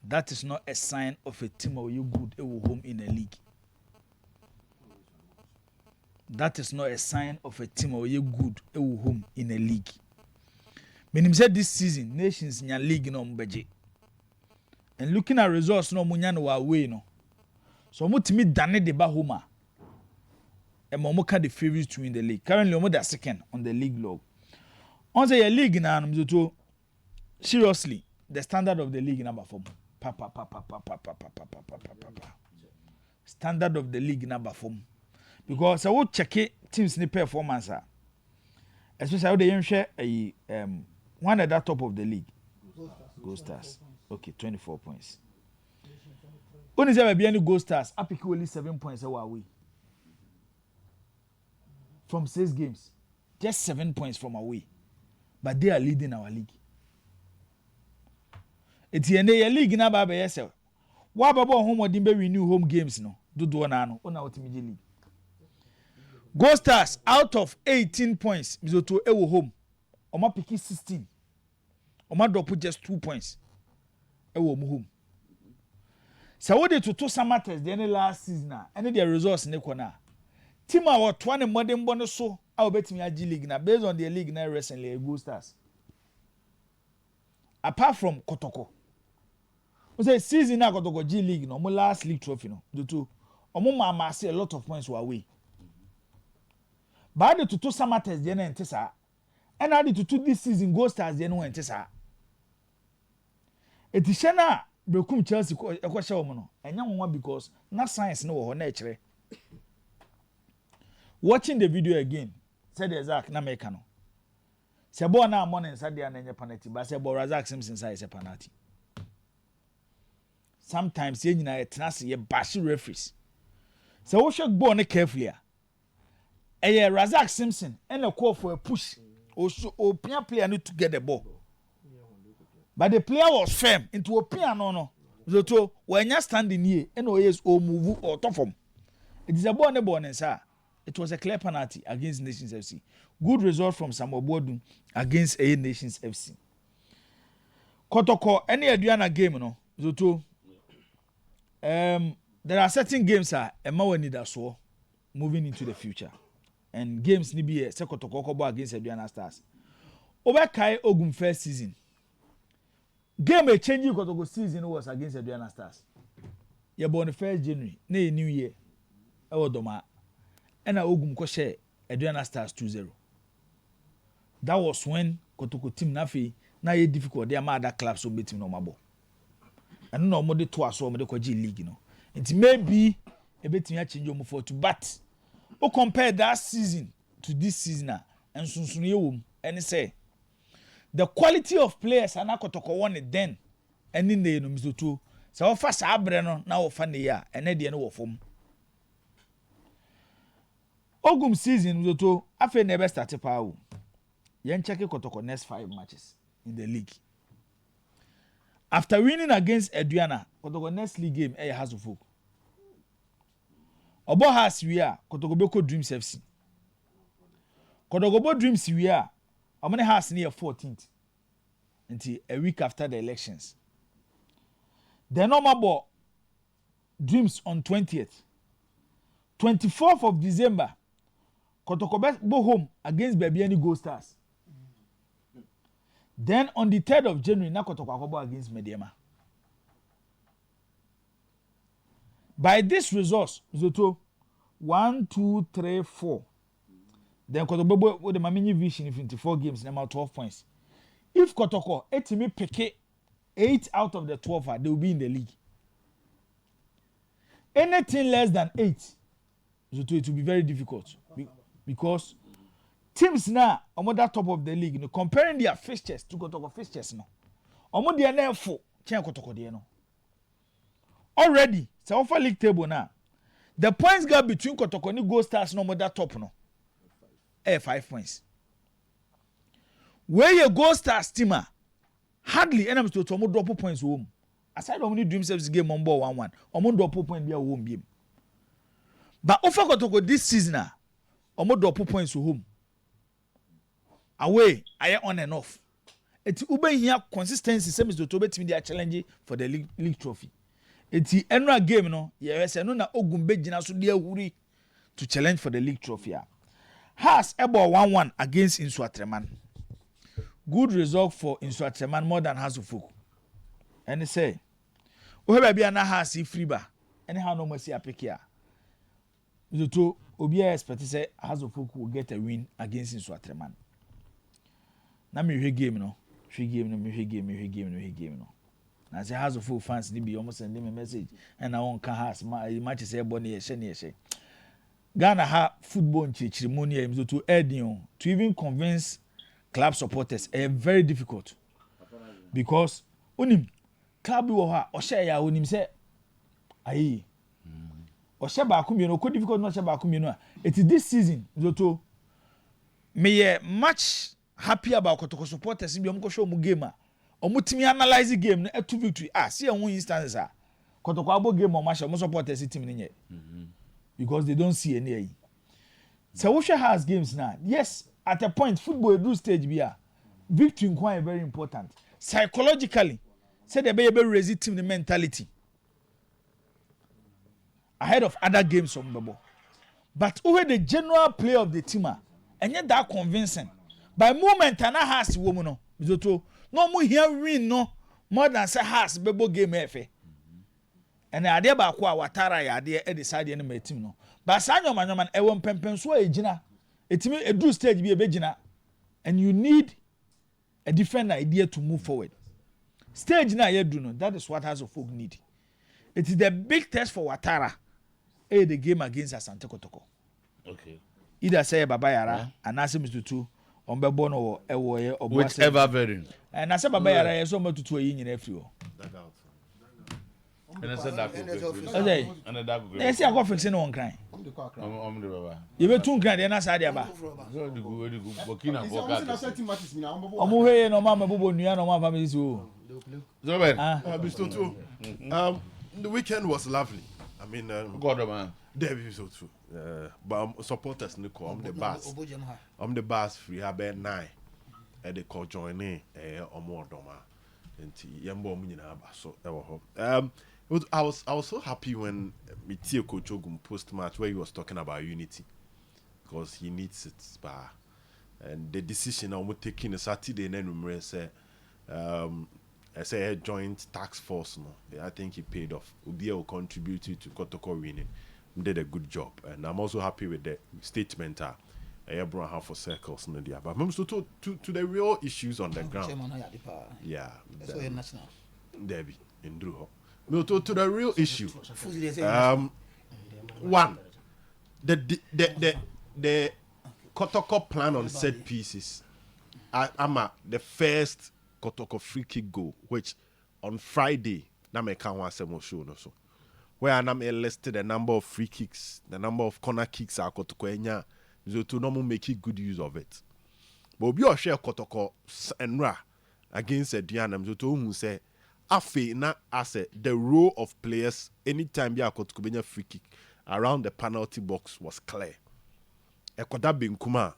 that is not a sign of a team or you good home in a league. That is not a sign of a team or you good home in a league. Meaning said this season, nations in your league no budget. And looking at results no munya no away no. So mo timi dane de ba home. And mo the favorites to win the league. Currently mo the second on the league log. On say your league na no seriously, the standard of the league number 4. Standard of the league number 4. Because I will check it teams ni performance. Especially how they share one at that top of the league. Gold Stars. Okay, 24 points. When is there be any Gold Stars? I pick only 7 points away. From 6 games. Just 7 points from away. But they are leading our league. It's in the league na ba yourself. Why babo home or dimbe renew home games no? Do na no. Ona ultimate league. Gold Stars out of 18 points. Mizoto ewo home. Oma piki 16. Oma drop just 2 points. Ewo mu home. So what they to Samatters the any last season na any their results ne kona. Team our 20 modern bonus so I will bet me a G League na based on their league na recently Gold Stars. Apart from Kotoko. We say season na Kotoko G League no, mo last league trophy no. Do to omo ma say a lot of points were away. But the to Samatters the na ntesa. And I did to this season Gold Stars the no ntesa. Etishena Bekum Chelsea ekwasha omo no. Enya nwa because na science no wo ho na ekire. Watching the video again, said Razak na make no. Se bo na amon inside there na nye penalty, but se bo Razak Simpson say a penalty. Sometimes ye nyina etnase ye bash referees. Se wo hwek ball ne carefully a. Eye Razak Simpson and a call for a push. O player need to get the ball. But the player was firm into a piano no. So when you standing here and always o move or top form. It is a ball inside. It was a clear penalty against Nations FC. Good result from Samuel Bodun against A Nations FC. Kotoko, any Aduana game, no? Zoto. There are certain games that Emma need as well moving into the future. And games need be a Kotoko Kobo against Aduana Stars. Over Kai Ogum first season. Game a changing Kotoko season was against Aduana Stars. You born the 1st January, New Year. Doma. And Ogum ko share Aduana Stars 2-0. That was when Kotoko team nafi na ye difficult they ma other clubs so beat him no mabo. And no more de to aso mo de ko G League no. It may be a bit me change your for to but o compare that season to this season and sunsun ye wom and say the quality of players and Kotoko won it then and in the no misoto so ofa sa abre no na ofa ne ya and de no wo fom. Ogum season Zoto afe never started power. Yen check Kotoko next 5 matches in the league. After winning against Aduana, Kotoko next league game has of folk. Obo has we are Kotoko Beko Dreams FC. Kotoko Bo Dreams we are Omane has near 14th until a week after the elections. The normal ball Dreams on 20th. 24th of December Kotoko go home against Babiani Gold Stars. Then on the 3rd of January, na Kotoko go against Mediema. By this results, Zoto 1, 2, 3, 4. Then Kotoko with the Mamini Vision in 24 games, number 12 points. If Kotoko etimi pick 8 out of the 12, they will be in the league. Anything less than 8, Zoto, it will be very difficult. Because teams now on that top of the league, no, comparing their fixtures to Kotoko fixtures, no. Omo dia na efo, chen Kotoko dia no. Already, so offer league table now. The points gap between Kotoko and Gold Stars no more that top no. 5 points. Where your Gold Stars teamer hardly enemies to omo drop points home. Aside from the Dream Service game on ball 1-1, omo drop point be a home game. But offer Kotoko this season omo drop points home. Away, I on and off. eti ube here consistency same as the to betimi dia challenge for the league trophy eti enra game no yes no na Ogum begina so dia huri to challenge for the league trophy has ebo 1-1 against Insuatreman. Good result for Insuatreman more than Hasufuk. And they say o heba bia na has free ba anyhow no mercy apekia the two obi expect say Hasufuk will get a win against Insuatreman. Na me hwe game no me hwe game no na say Hasufuk fans ni be almost send me message and na won kan has match say ebo na ye Ghana ha football ceremony am to Edin to even convince club supporters very difficult because onim club wo ha o share ya onim say ayi o share ba ku mi no ko difficult no share ba ku mi no it is this season to me much happy about Kotoko supporters bi om ko show mu game o mutimi analyze game no etu victory see en one instance Kotoko abo game o ma show supporters team ni nye because they don't see any. So Wusha has games now. Yes, at a point, football do stage be victory is very important. Psychologically, say the baby raise team the mentality ahead of other games on Babo. But over the general play of the team, and yet that convincing. By moment, and I has woman no more here win no more than say has Babo game efe. And I dare back Watara ya there at the side enemy team no. But Sanyo man e won pempen so e gina. Etimi e do stage be e begina. And you need a different idea to move forward. Stage na ye do no. That is what Hasufuk need. It is the big test for Watara. The game against Asante Kotoko. Okay. Either say Baba Yara and Asim Tutu on Bebono or whichever variant. And I say Baba Yara is so much to a yin in FU. And I said that. Yes, I got fixing one crying. You were too grand, and I said, "Abba." Omuhe no mama bubo nua no mama family so. The weekend was lovely. I mean, God man. There so too. But supporters Nico, I'm the boss free about 9. They call joining or more doma. And yambo munina so I was so happy when Mitio Coach Ogum post match where he was talking about unity because he needs it. And the decision I'm taking a Saturday and then say I say a joint task force. No, I think he paid off. Ubia will contribute to Kotoko winning. Did a good job, and I'm also happy with the statement. I brought half for circles, no dia. But to the real issues on the ground. Yeah, Debbie in Drew. No, to the real issue. One, the Kotoko plan on set pieces. I'm the first Kotoko free kick goal, which on Friday, na me can want some show no so. Where I'm listed the number of free kicks, the number of corner kicks are Kotoko enya. So to normal make good use of it. But we are share Kotoko and Ra against Aduana so to who say afe na as the role of players anytime you are Kotoko free kick around the penalty box was clear. Ekoda Benkuma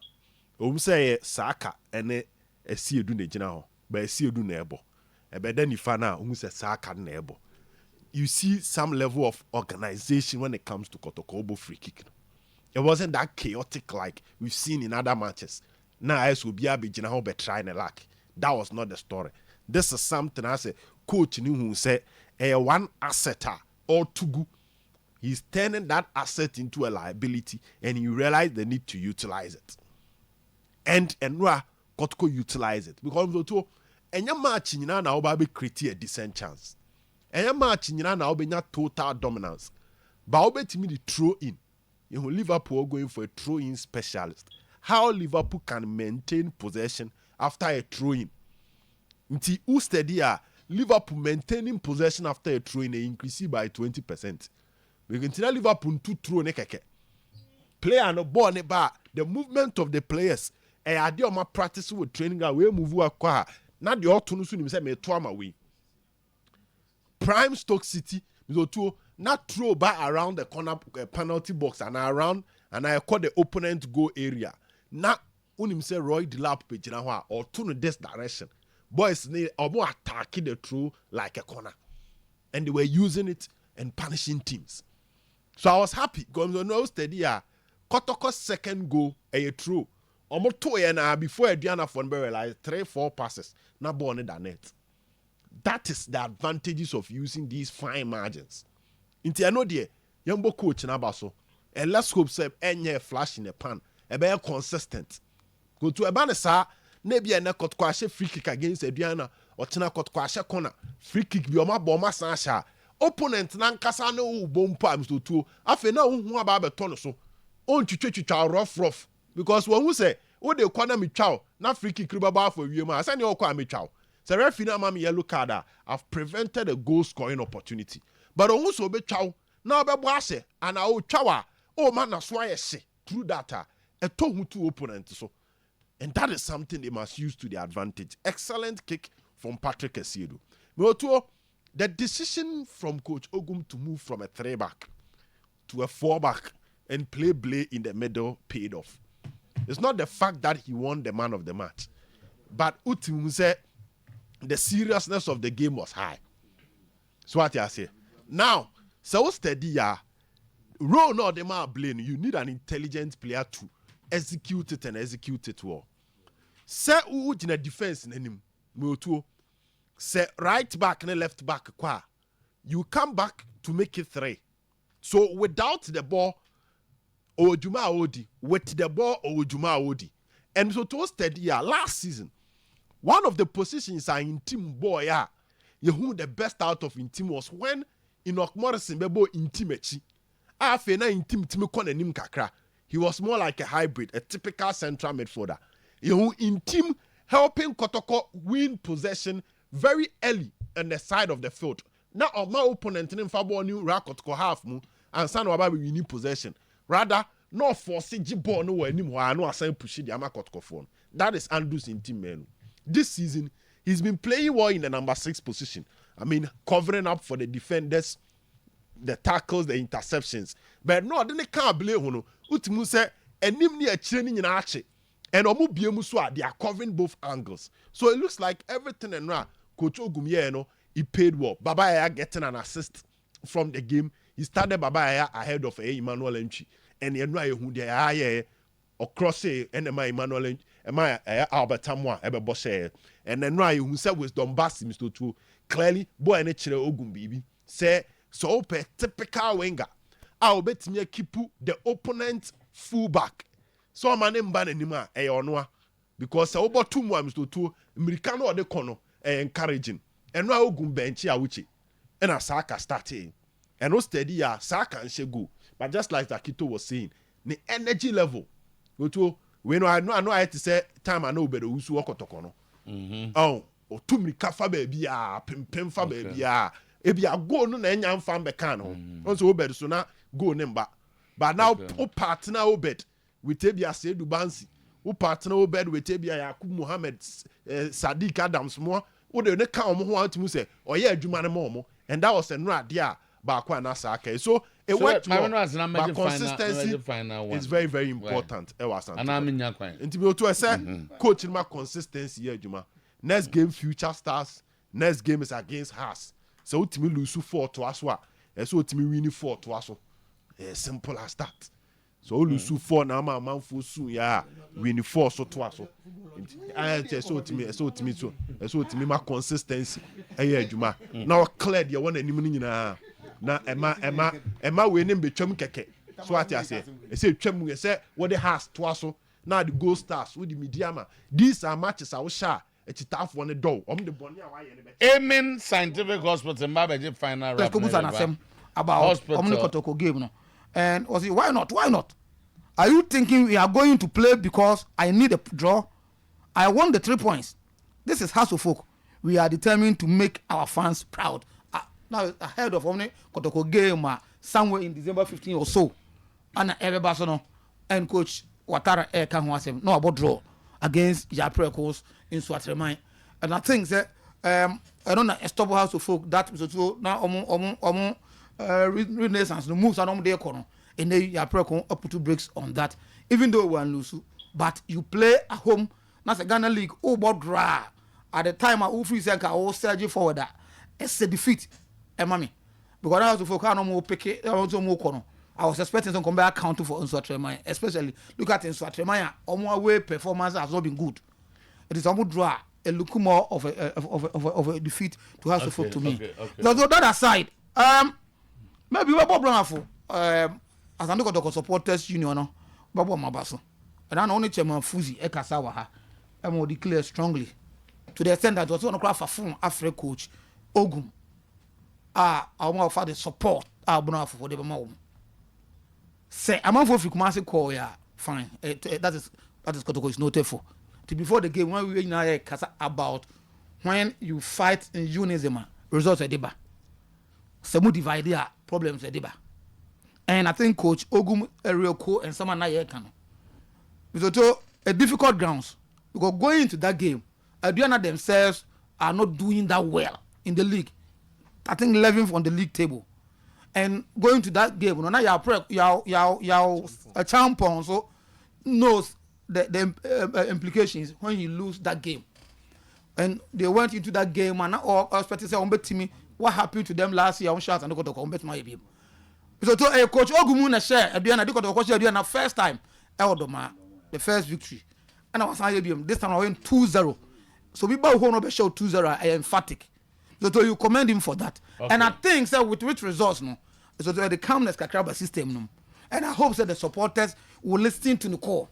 say Saka ene esi edu na gina ho ba esi edu na ebo ebe da nifa na who say Saka na ebo. You see some level of organization when it comes to Kotoko free kick. It wasn't that chaotic like we've seen in other matches. Now I will be able to trying a luck. That was not the story. This is something I say coach who said one asset or too good. He's turning that asset into a liability and you realize the need to utilize it. And Kotoko utilize it. Because any match in now will create a decent chance. Any match in now will be total dominance. But I'll to me the throw in. You know, Liverpool going for a throw-in specialist. How Liverpool can maintain possession after a throw-in? Until who steady Liverpool maintaining possession after a throw-in increase by 20%. Because Liverpool to throw nekeke. Player no ball ne ba the movement of the players. I do my practice with training we move akwa. Na the auto no so nim say me to am away. Prime Stoke City to not throw back around the corner penalty box and around and I call the opponent goal area. Not unim say Roy Delap page or turn in this direction. boys need almost attacking the throw like a corner, and they were using it and punishing teams. So I was happy because no steady. Kotoko's second goal a throw. Almost 2 years before Aduana Kototo realized 3-4 passes. Now born in the net. That is the advantages of using these fine margins. Inti ano die, yambo coach na baso. And let's hope say any flash in the pan. E be consistent. Go to eba ne sa na bia na Kototo ahye free kick against Aduana or tina Kototo ahye corner. Free kick bi o ma bo ma san ahye. Opponent na nkasa na wo bompa amsto tuo. Afi na wo hu aba be to no so. On twitwa rough because when we say wo de corner me twa na free kick riba ba for wiem a say ne okwa me twa. Say referee na ma me yellow card have prevented a goal scoring opportunity. But on so be twa na be bo ahye and o twa o man na so ayehye through data a to hu to opponent so. And that is something they must use to their advantage. Excellent kick from Patrick Esiedu. The decision from Coach Ogum to move from a 3-back to a 4-back and play Blay in the middle paid off. It's not the fact that he won the man of the match, but Utim said the seriousness of the game was high. So what I say. Now, so steady role no the man Blay. You need an intelligent player to execute it and execute it well. Say who in a defense in him. Say right back and left back kwa. You come back to make it 3. So without the ball, Ojuma Odi. With the ball, Ojuma Odi. And so to steady last season, one of the positions are in team boy you who the best out of in team was when Enoch Morrison bebo in team echi. Afe na in team kone nim kakra. He was more like a hybrid, a typical central midfielder. You who in team helping Kotoko win possession very early on the side of the field. Now my opponent in Fabo new Kotoko half mu and San Wababi winning possession. Rather, no force ball no anymore. No assign push the Kotoko phone. That is Andrews in team menu. This season, he's been playing well in the number 6 position. I mean, covering up for the defenders, the tackles, the interceptions. But no, then they can't blame Hono. Utimu say, enim ni a training in Archie. And Omu Biemuswa, they are covering both angles. So it looks like everything and right. Coach Ogum, he paid well. Baba Aya getting an assist from the game. He started Baba Aya ahead of Emmanuel Enchi. And you know who they are across and Emmanuel Enchi. Albert Tamwa, Ebe Boshe. And then right who said was Dombasi, Mr. Two. Clearly, boy and Ogum baby. Say, so typical winger. I'll bet me keep the opponent fullback. So my name ban anima onwa because obo 2 months to 2 Americano or the corner encouraging and now Ogum bench ya wuchi and a Saka starting and no steady Saka and Shegu but just like Akito was saying the energy level go to when I know I had to say time I know better usu okotoko no oh o tumri kafa baby pem fa baby ebi go no na enya mfa mbeka no so obed so na go nemba but now o partner obed with Tebia Seydou Bansi, who partner Obed with Tebia Yakub Mohammed Sadiq Adams more, who they come who to say, oh yeah, Jumane Momo, and that was a no idea Bakwa Nasake. So it worked well, but consistency is very, very important. And I'm in your point. And to be able to say, coaching my consistency here, Juma. Next game, Future Stars. Next game is against Haas. So to me, lose 4 to us, and so to me, winning 4 to us. Simple as that. So lose 4 now, my man for soon, winning 4 so to us. So to me, my consistency. Juma. Now clear the one and na Emma winning be chum keke. So what I say chum say what the Haas to us. Now the Gold Stars with the Mediama. These are matches I will share. It's tough one the door. The bonnie Amen Scientific Hospital, Mbabeji final rap. About Aduana Kototo game, no. And was it why not? Why not? Are you thinking we are going to play because I need a draw? I want the 3 points. This is House of Folk. We are determined to make our fans proud. Now ahead of Aduana Kototo game somewhere in December 15 or so, and everybody and Coach Watara Kanwasem no about draw against Japre course in Swatremai. And I think that I don't know stop House of Folk that was so now Renaissance the moves are on their corner and they Japre up to breaks on that. Even though we lose, but you play at home. That's a Ghana League. Oh, but draw. at the time I free Senka, I was surging forward that it's a defeat. Mami. Because I was to focus on more pick it, also more corner. I was expecting some come back counter for Nso Tremaya, especially look at Nso Tremaya, on away performance has not been good. It is almost draw a look more of a defeat to House of Folk to me. Okay. So that aside, maybe we're Bob as I look at the supporters union, no, Bobo Mabaso. And I only chairman Fuzi Ekasawaha, I will declare strongly to the extent that was one of for phone Africa coach Ogum. I want for the support. I want for the moment. Say, I'm on for Kumasi call ya fine. That is Kotoko is noted for. Before the game, when we were about when you fight in unison, results are deba. Some divide their problems are deba. And I think Coach Ogum a real cool and someone na can. So a difficult grounds because going into that game, Aduana themselves are not doing that well in the league. I think 11th on the league table. And going to that game, now your champion so knows the implications when you lose that game. And they went into that game and all expected to say, me what happened to them last year on shots and they got to combat my game. So to Coach Ogum na share Aduana they got to coach Aduana first time Eldoma the first victory. And I was saying this time I went 2-0. So people who know show 2-0 are emphatic. So you commend him for that. Okay. And I think so with which results no. So the calmness Kakraba system no. And I hope that the supporters will listen to the call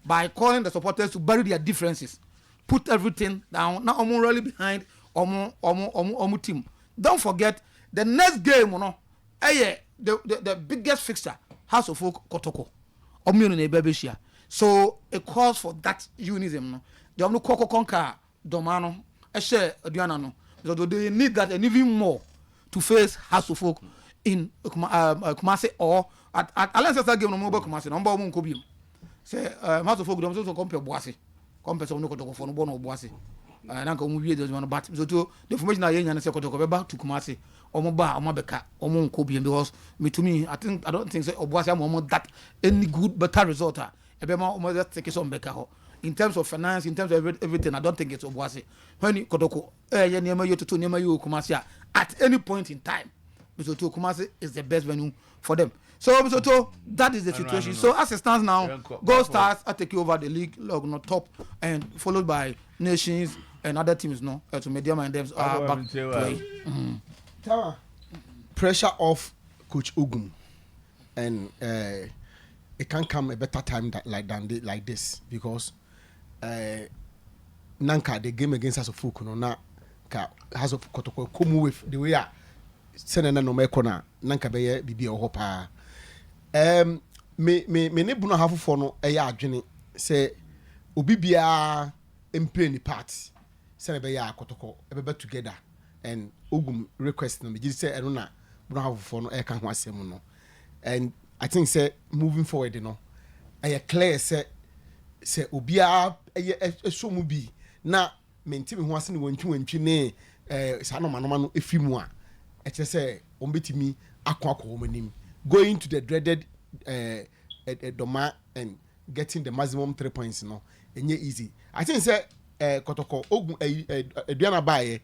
by calling the supporters to bury their differences. Put everything down. Now I'm really behind Omu team. Don't forget the next game, you know, the biggest fixture, House of Folk Kotoko. So it calls for that unison. No? They have no Koko Konka Domano, Eshe Aduana no. So they need that and even more to face House of Folk in Kumasi or at Alensa game no more Kumasi. Number one Kobium. Say House of Folk don't also compare Boise. Compare some no Kotoko for no Bono Boise. And Uncle Mubi does one bat. So the information I and say Kotoko back to Kumasi. Omoba, Omabeka, Omon Kobium because to me, I don't think so. Boise am that any good better result. Ebema Omo just take it on Beka. In terms of finance, in terms of everything, I don't think it's Obuasi. When you Kotoko, Kumasi at any point in time, Bisoto Kumasi is the best venue for them. So Bisoto, that is the situation. So as it stands now, Gold Stars are taking over the league, top, and followed by Nations and other teams. No, to Medium and them are back play. Pressure off Coach Ogum, and it can come a better time like this because. Nanka the game against House of Folk no na ka House of Kotoko come with the way senena no me kona nanka be ye bibi o hopa me ne bunu hafofo no eya adwene se obi bia emplay ni part se be ya Kotoko e be together and Ogum request no me gi se eno na bunu hafofo no e ka ho asem no and I think say moving forward no e clear say obia eso mu bi na menti me ho ase ne wantwi ne sa no manoma no efimu a eche se ombetimi akwa omanim going to the dreaded Doma and getting the maximum 3 points no enye easy. I think say Kotoko Ogum Aduana bae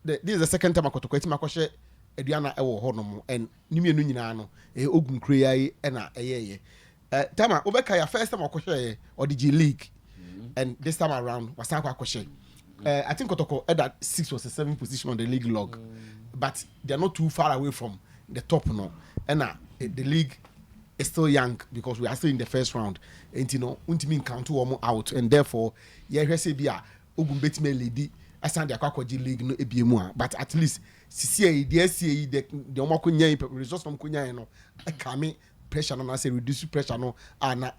this is the second time Kotoko etima kwhye Aduana ewo ho no mo and nimienu nyina no Ogum kreyai na eyeye Tama, Obeka, first time I or the G League, and this time around was I think Kotoko at that 6th or 7th position on the league log, but they're not too far away from the top now. And the league is still young because we are still in the first round. And you know, untimin count 2 or more out, and therefore, Bia Ogum Betime lady, I stand the Aquaji League no ebimua, but at least CCA, the SCA, the Omakunya resource from Kunya, no, I come pressure no say reduce pressure no na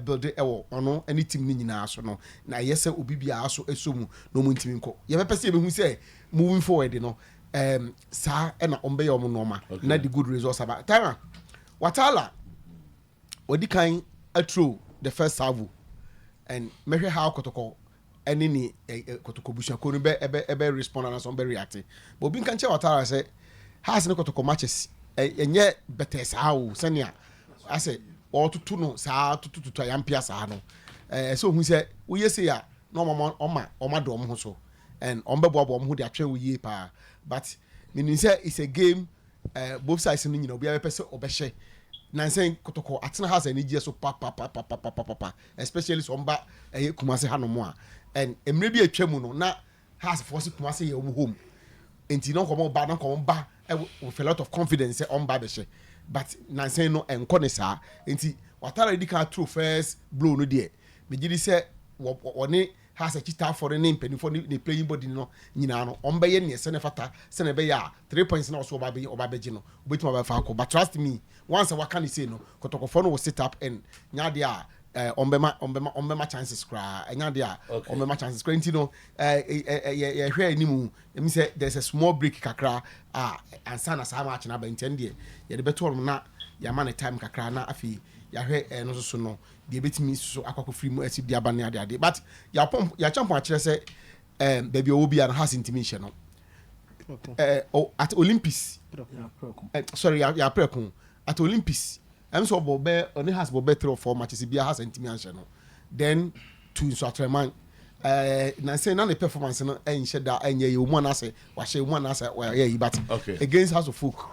build ewo ono any team ni nyina so no na yese obi bia so esomu no mu ntimi nko ye pese e be hu say moving forward no sa na ombe ye omo normal na the good results about time Watala odi kan atro the first salvo and measure how Kotoko any ni Kotoko busha ko no be respond and some be react but obi kan che Watala say has no Kotoko matches enye better sao senia I say or to no sa to yampia sa no so hu say we say ya no oma do ho so and ombebo abo ho de atwe wo yie pa but meaning say it's a game both sides no nyina obi a pese obehye nansen kotoko atena has energy so pa especially so mba kumase hanomo a and emre bi atwa mu no na has force kumase ye home enti no komo ba with a lot of confidence on babeshe but nansen no enko ne saa enti watara di ka through first blow no there me gidi say one has a chita for the name penny for the playing body no nyina no on be ye ne se ne fata se ne be ya 3 points na so obabeji no obetima ba fa ko but trust me once what can you say no kotoko for no will sit up and nya dia ombema chances cry enya dia ombema chances cry ntino ye hwe animu me say there's a small break kakra ansa na sa match na ba ntende ye de beto na ya man time kakra na afi ya hwe no so no de betimi so akwako free mu asi dia ba na ade but ya pom ya champion a kire say baby obi an has intimation no at Olympics sorry ya preko at Olympics so bobe only has bobe 3 or 4 matches bia has intimation no then to so atreman na say na the performance no enche da enye you mo na say wa she mo na say wa yeah but against House of Folk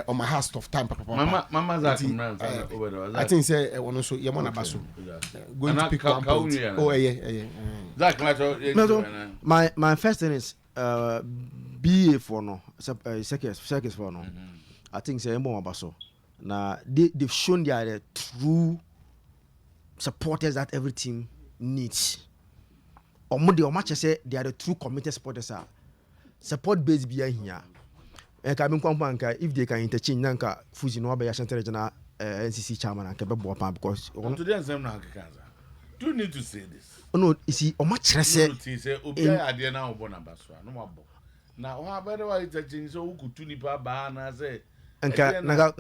on my house tough time papa mama Zach over there I think say one so ye mo na baso going to pick one point Zach my first thing is BA for no second for no I think say mo baso. Now they've shown they are the true supporters that every team needs. Or more the match say they are the true committed supporters. Support base behind here. If they can interchange, nanka Fuji no be Ashanti Regional NCC chairman and Quebec Bopa because today do you need to say this? Oh no, you see, o match say obi ade na obo na baswa no mabo. Na o abere wa interchange so ku tunipa ba na say Nanga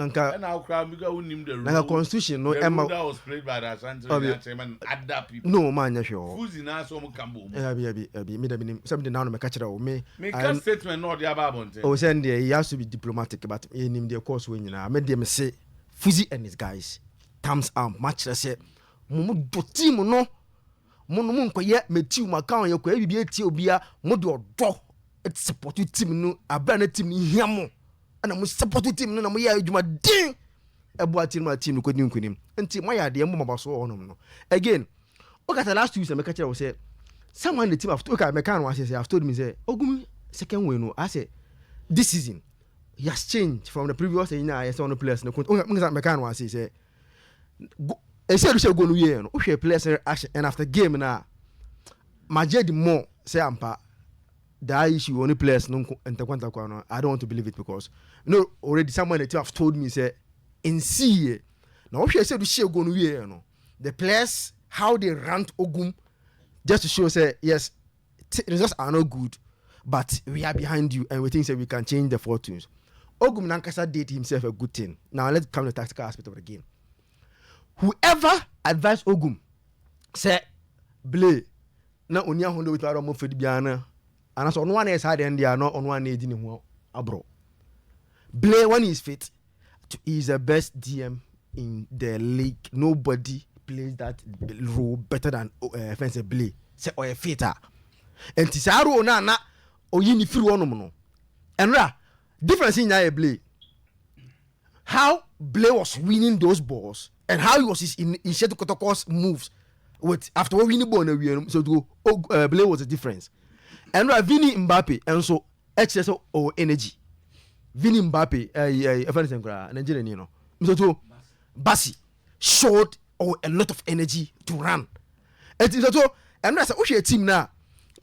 constitution no Emma was played by the Ashanti chairman other people. No man sure. Who's in us some cambo. Me something now me catch it me. Make a statement not the ababonte. Oh send there he has to be diplomatic but him the course when na me dem say Fuzi and his guys thumbs up match say mo do team no mo nkoye metiu makan ye ko e bibie tie obia mo do odo it support team no abra na team hia mo ana mo support team no na mo ya adwuma din ebo team no ko din kunim enti mo ya de mo mabaso onom no again okata last week me ka kire wo say someone the team after okay me kan one say have told me say Ogum second win no I say this season he has changed from the previous year I saw no players no me kan one say e say do say go no year no o hwe players action and after game na majed more say ampa that issue only players no entakwanta kwa no I don't want to believe it because already someone that have told me say in see now what you say do share go no year no the players how they rant Ogum just to show say yes results are not good but we are behind you and we think say we can change the fortunes. Ogum Nankasa did himself a good thing. Now let's come to the tactical aspect of the game. Whoever advised Ogum say Blay na onia hondo with our mo fedi biana and so on one is hard and they are not on one age in ho abro. Blay when he's fit he is the best DM in the league. Nobody plays that role better than offense Blay. Say or a fitter. And tisaro na oyini free one no. And difference in Blay. How Blay was winning those balls and how he was his initiative Kotoko's moves with after winning ball so Blay was the difference. And Vini Mbappe and so excess of energy. Vini Mbappe Nigerian you know. So Bassi showed a lot of energy to run. And so and that's a team now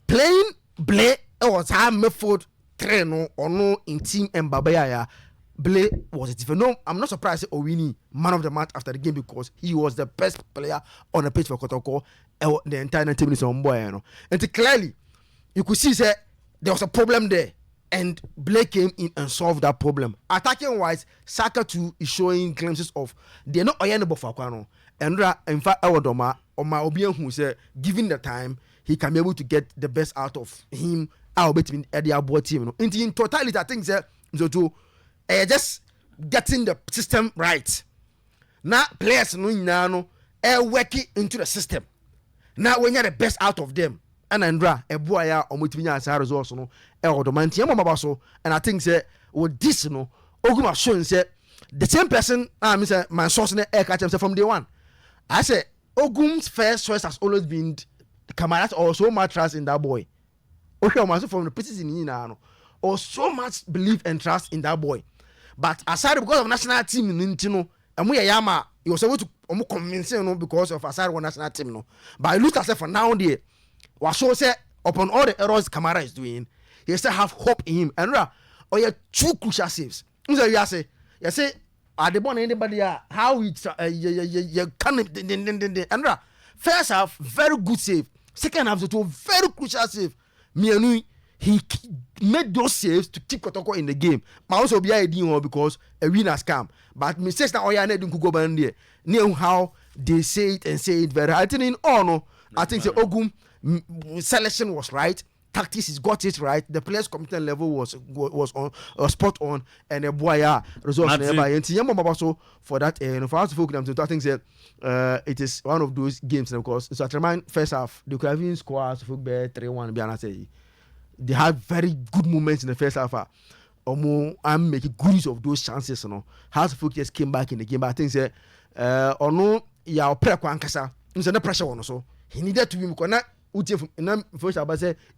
playing Blay was high midfield train or no in team Mbabaya. Blay was a different. No, I'm not surprised Owini man of the match after the game because he was the best player on the pitch for Kotoko the entire 90 minutes on boy, you know. And clearly you could see say there was a problem there and Blay came in and solved that problem. Attacking wise, Saka too is showing glimpses of they're not oriented for Kwano. And in fact Ewadoma or my Obian who said given the time he can be able to get the best out of him. I'll bet in the Abo team. You know. In totality, I think that so to just getting the system right. Now players no working into the system. Now when you're the best out of them, and Andra eboa ya omotiminya asa results no e odomantie mama so and I think say with this no Ogum has shown say the same person I say my source na e catch him from day one. I say Ogum's first choice has always been Kamara or so much trust in that boy. Okay, from the pieces in no or so much belief and trust in that boy. But aside because of national team in Nintino, and we are Yama, he was able to convince because of aside one national team. No, but I look at for now there, was so say upon all the errors Kamara is doing, he still have hope in him. And or you two crucial saves. You say, are the born anybody how it's you can and first half very good save, second half to very crucial save. Mianui he made those saves to keep Kotoko in the game. But also be idea because a winner's come. But mistakes that Oya need to go back there. Know how they say it very. I think in all no, I think the Ogum selection was right. Tactics is got it right. The players' competence level was on spot on, and the boy results never. And so for that, and for us to focus on, I think that it is one of those games, of course. So at remind first half, the Craven scores football 3-1. Biana say they had very good moments in the first half. I'm making good use of those chances. You know, House of Folk just came back in the game, but I think that or no, yeah, there's no pressure on so he needed to be because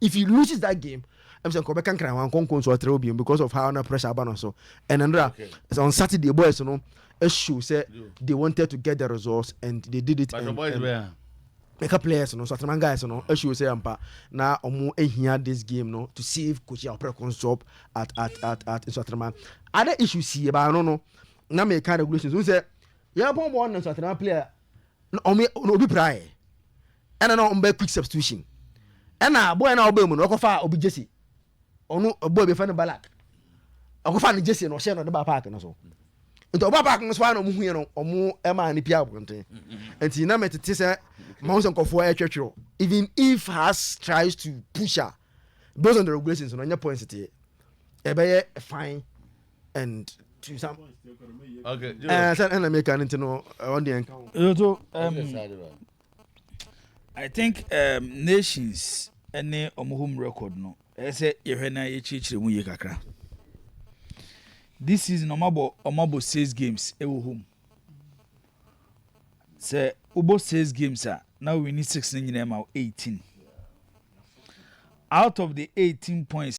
if he loses that game, I'm saying Quebec can one because of how under pressure ban so. And Andra on Saturday, boys, you know, a show said they wanted to get the results and they did it. But the boys were make a players, you know, so man guys, you know, a show say now here this game, no, to save coach Precon's job at Swaterman. Other issues here, but I don't know. Now make kind of regulations. We say, yeah, one and Swaterman player no be pray. And I know quick substitution. And now boy now be no far obi Jesse. Ono boy be fan Balak. I find Jesse no share no the park and so. Into park no so no mu no omo e ma ni pia bonten. Enti na metete say Mount Nkofo e twetwero. Even if has tries to push her based on the regulations no nya points it. E be fine and to some okay. And I make an no on the encounter. I think nations any home record no. I say yehena yechichire mu ye kakra. This season omabo 6 games e wo home. Say ubo 6 games now we need 6 nyina ma 18. Out of the 18 points